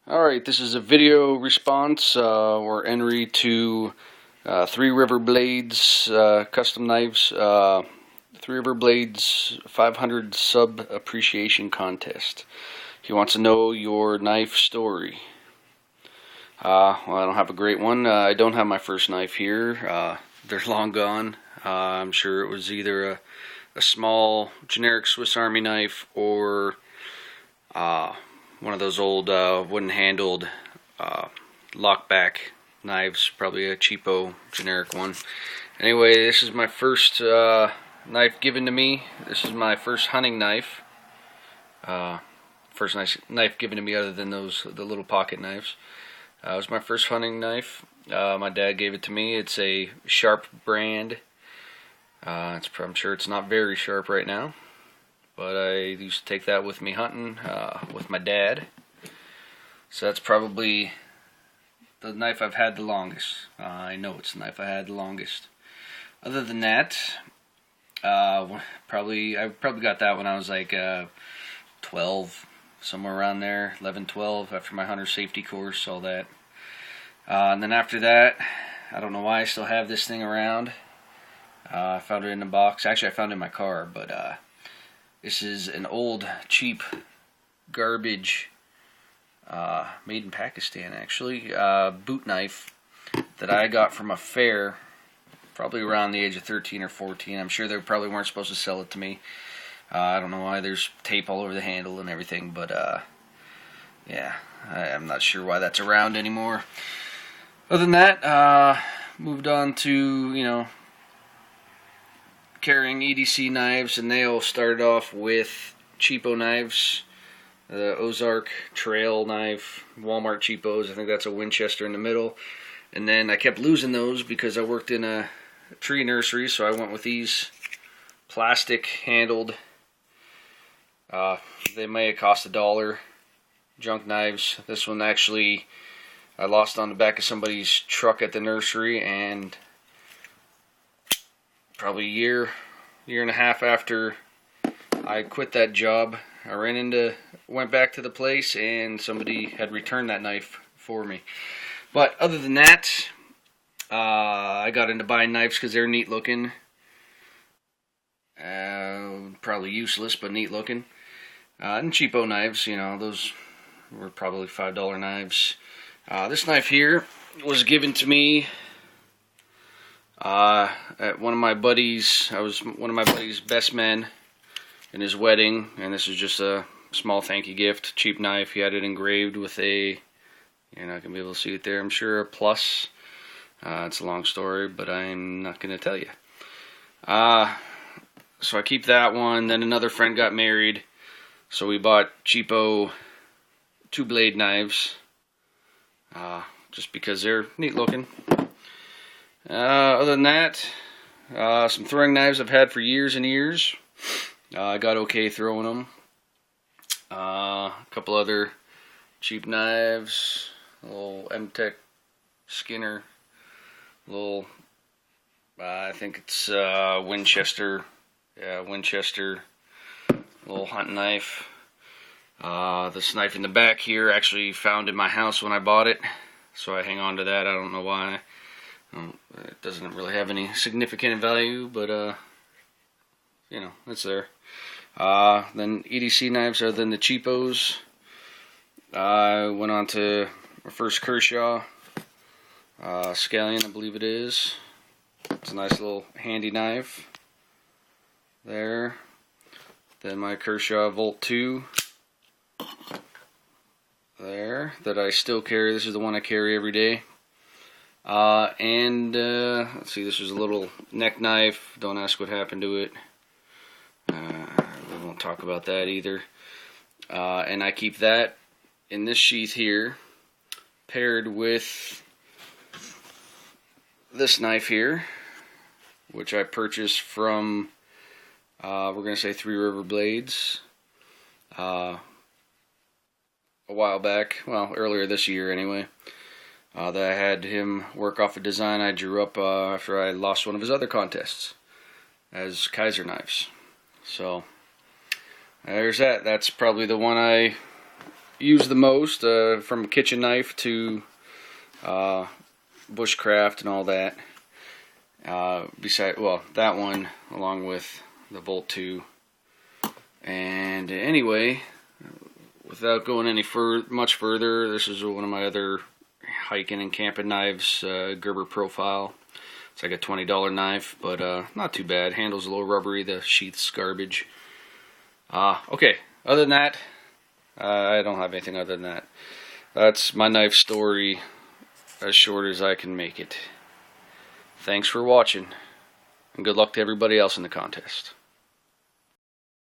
Alright, this is a video response or entry to Three River Blades custom knives. Three River Blades 500 sub appreciation contest. He wants to know your knife story. Well, I don't have a great one. I don't have my first knife here. They're long gone. I'm sure it was either a small generic Swiss Army knife or one of those old wooden handled lockback knives, probably a cheapo generic one. Anyway, this is my first knife given to me. This is my first hunting knife. First knife given to me other than the little pocket knives. It was my first hunting knife. My dad gave it to me. It's a Sharp brand. I'm sure it's not very sharp right now, but I used to take that with me hunting with my dad. So that's probably the knife I've had the longest. I know it's the knife I had the longest. Other than that, I probably got that when I was like 12, somewhere around there, 11, 12, after my hunter safety course, all that. And then after that, I don't know why I still have this thing around. I found it in a box. Actually, I found it in my car, but this is an old, cheap, garbage, made in Pakistan actually, boot knife that I got from a fair, probably around the age of 13 or 14. I'm sure they probably weren't supposed to sell it to me. I don't know why. There's tape all over the handle and everything, but yeah, I'm not sure why that's around anymore. Other than that, moved on to, carrying EDC knives, and they all started off with cheapo knives. The Ozark Trail knife, Walmart cheapos. I think that's a Winchester in the middle. And then I kept losing those because I worked in a tree nursery, so I went with these plastic handled. They may have cost $1. Junk knives. This one actually I lost on the back of somebody's truck at the nursery, and probably a year and a half after I quit that job, I went back to the place, and somebody had returned that knife for me. But other than that, I got into buying knives because they're neat looking. Probably useless, but neat looking. And cheapo knives, those were probably $5 knives. This knife here was given to me at one of my buddies. I was one of my buddy's best men in his wedding, and this is just a small thank you gift. Cheap knife. He had it engraved with you're not gonna be able to see it there, I'm sure, a plus. It's a long story, but I'm not gonna tell you. So I keep that one. Then another friend got married, so we bought cheapo 2-blade knives, just because they're neat looking. Other than that, some throwing knives I've had for years and years. I got okay throwing them. A couple other cheap knives. A little M-Tech Skinner. I think it's Winchester. Yeah, Winchester. Little hunting knife. This knife in the back here, actually found in my house when I bought it, so I hang on to that. I don't know why. It doesn't really have any significant value, but it's there. Then EDC knives, other than the cheapos, I went on to my first Kershaw Scallion, I believe it is. It's a nice little handy knife there. Then my Kershaw Volt 2 there, that I still carry. This is the one I carry every day. Let's see, this is a little neck knife. Don't ask what happened to it. We won't talk about that either. And I keep that in this sheath here, paired with this knife here, which I purchased from, we're going to say Three River Blades, a while back, well, earlier this year anyway. That I had him work off a design I drew up after I lost one of his other contests as Kaiser knives. So there's that. That's probably the one I use the most, from a kitchen knife to bushcraft and all that. Well, that one along with the Volt 2. And anyway, without going any much further, this is one of my other hiking and camping knives, Gerber Profile. It's like a $20 knife, but not too bad. Handle's a little rubbery, the sheath's garbage. Okay, other than that, I don't have anything other than that. That's my knife story, as short as I can make it. Thanks for watching, and good luck to everybody else in the contest.